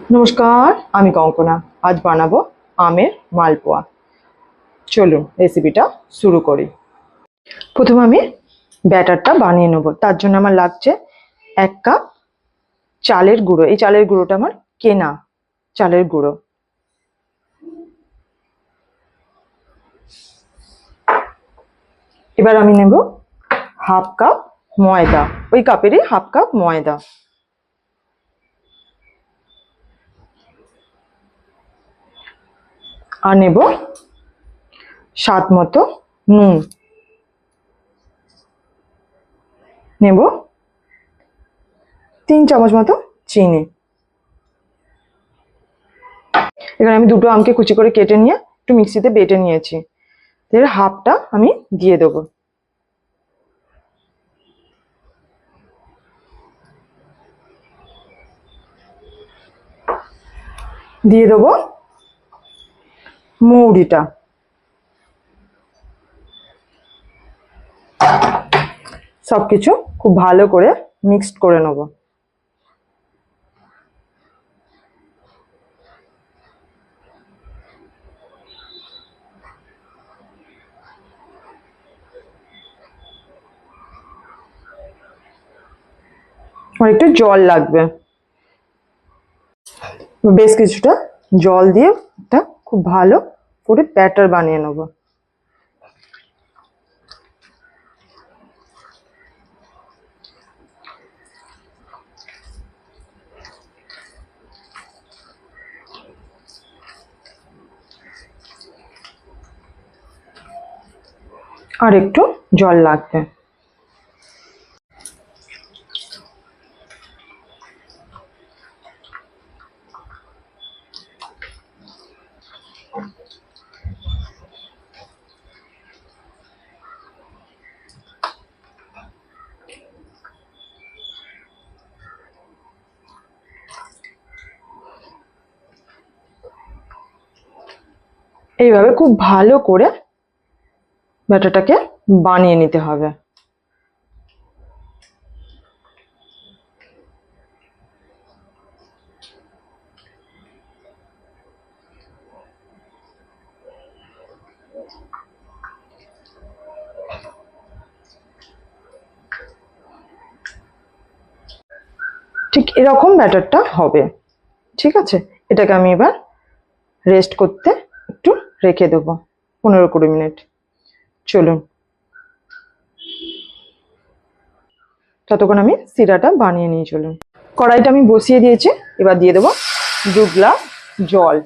নমস্কার, আমি কঙ্কনা। আজ বানাবো আমের মালপোয়া। চলুন রেসিপিটা শুরু করি। প্রথমে আমি ব্যাটারটা বানিয়ে নেব। তার জন্য আমার লাগছে 1 কাপ চালের গুঁড়ো। এই চালের গুঁড়োটা আমার কেনা চালের গুঁড়ো। এবার আমি নেব 1/2 কাপ ময়দা, ওই কাপেরই 1/2 কাপ ময়দা। আর নেব স্বাদ মতো নুন। নেব 3 চামচ মতো চিনি। এখানে আমি দুটো আমকে কুচি করে কেটে নিয়ে একটু মিক্সিতে বেটে নিয়েছি। এর হাফটা আমি দিয়ে দেবো। দিয়ে দেবো মৌরিটা। সবকিছু খুব ভালো করে মিক্সড করে নেব। আর একটু জল লাগবে, বেশ কিছুটা জল দিয়ে এটা খুব ভালো করে ব্যাটার বানিয়ে নেব। আর একটু জল লাগবে। এইভাবে খুব ভালো করে ব্যাটারটাকে বানিয়ে নিতে হবে। ঠিক এরকম ব্যাটারটা হবে। ঠিক আছে, এটাকে আমি এবার রেস্ট করতে একটু রেখে দেবো 15-20 মিনিট। চলুন ততক্ষণ আমি সিরাটা বানিয়ে নিয়ে চলুন। কড়াইটা আমি বসিয়ে দিয়েছি। এবার দিয়ে দেবো 2 গ্লাস জল।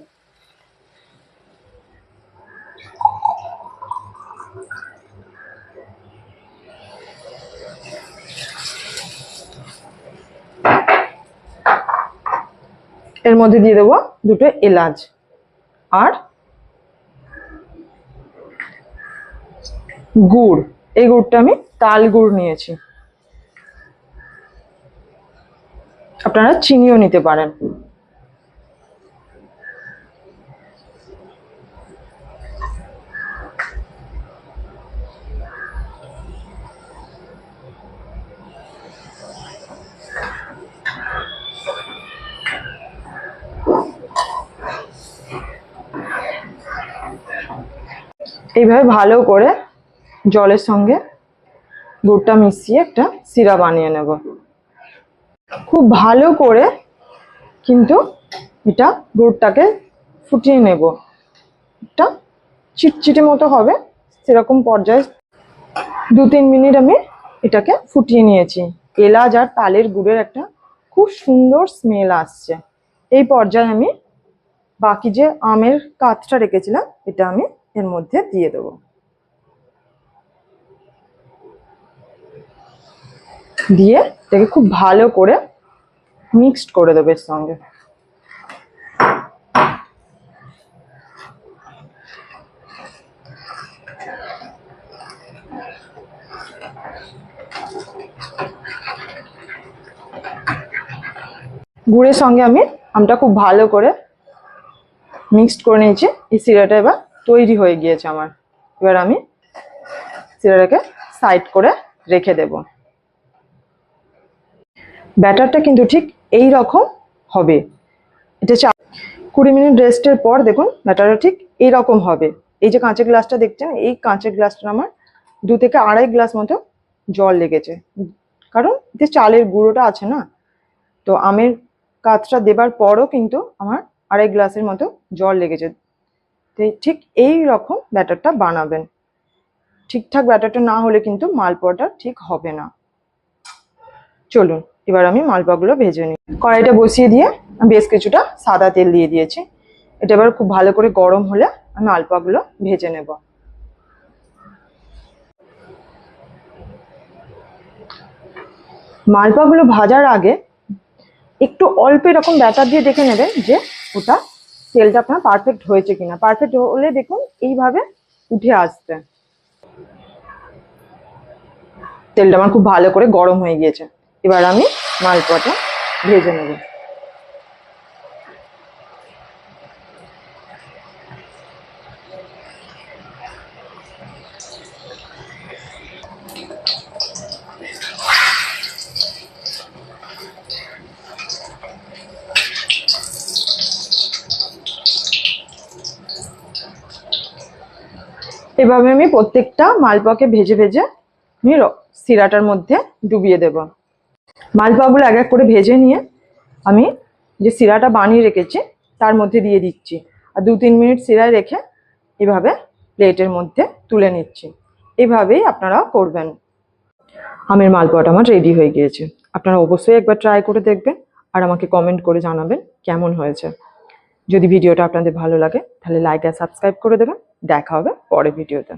এর মধ্যে দিয়ে দেবো 2টো এলাচ আর গুড়। এই গুড়টা আমি তাল গুড় নিয়েছি, আপনারা চিনিও নিতে পারেন। এইভাবে ভালো করে জলের সঙ্গে গুড়টা মিশিয়ে একটা সিরা বানিয়ে নেব। খুব ভালো করে কিন্তু এটা গুড়টাকে ফুটিয়ে নেব। একটা চিটচিটে মতো হবে, সেরকম পর্যায়ে 2-3 মিনিট আমি এটাকে ফুটিয়ে নিয়েছি। এলাচ আর তালের গুড়ের একটা খুব সুন্দর স্মেল আসছে। এই পর্যায়ে আমি বাকি যে আমের কাতটা রেখেছিলাম এটা আমি এর মধ্যে দিয়ে দেবো। দিয়ে এটাকে খুব ভালো করে মিক্সড করে দেবো এর সঙ্গে। গুড়ের সঙ্গে আমি আমটা খুব ভালো করে মিক্সড করে নিয়েছি। এই সিরাটা এবার তৈরি হয়ে গিয়েছে আমার। এবার আমি সিরাটাকে সাইড করে রেখে দেব। ব্যাটারটা কিন্তু ঠিক এই রকম হবে। এটা 20 মিনিট রেস্টের পর দেখুন ব্যাটারটা ঠিক এইরকম হবে। এই যে কাঁচের গ্লাসটা দেখছেন, এই কাঁচের গ্লাসটা আমার 2 থেকে আড়াই গ্লাস মতো জল লেগেছে, কারণ এতে চালের গুঁড়োটা আছে না। তো আমের কাজটা দেবার পরও কিন্তু আমার আড়াই গ্লাসের মতো জল লেগেছে। তো ঠিক এই রকম ব্যাটারটা বানাবেন। ঠিকঠাক ব্যাটারটা না হলে কিন্তু মালপোয়াটা ঠিক হবে না। চলুন এবার আমি মালপোয়াগুলো ভেজে নিই। কড়াইটা বসিয়ে দিয়ে বেশ কিছুটা সাদা তেল দিয়ে দিয়েছি। এটা এবার খুব ভালো করে গরম হলে আমি মালপোয়াগুলো ভেজে নেব। মালপোয়াগুলো ভাজার আগে একটু অল্প এরকম ব্যাটার দিয়ে দেখে নেবেন যে ওটা তেলটা আপনার পারফেক্ট হয়েছে কিনা। পারফেক্ট হলে দেখুন এইভাবে উঠে আসবে। তেলটা আমার খুব ভালো করে গরম হয়ে গিয়েছে। এবার আমি মালপোয়াটা ভেজে নেব। এভাবে আমি প্রত্যেকটা মালপোয়াকে ভেজে ভেজে আমি শিরাটার মধ্যে ডুবিয়ে দেব। মালপোয়াগুলো এক এক করে ভেজে নিয়ে আমি যে শিরাটা বানিয়ে রেখেছি তার মধ্যে দিয়ে দিচ্ছি, আর 2-3 মিনিট শিরায় রেখে এভাবে প্লেটের মধ্যে তুলে নিচ্ছি। এভাবেই আপনারাও করবেন। আমের মালপোয়াটা আমার রেডি হয়ে গিয়েছে। আপনারা অবশ্যই একবার ট্রাই করে দেখবেন আর আমাকে কমেন্ট করে জানাবেন কেমন হয়েছে। যদি ভিডিওটা আপনাদের ভালো লাগে তাহলে লাইক আর সাবস্ক্রাইব করে দেবেন। দেখা হবে পরের ভিডিওতে।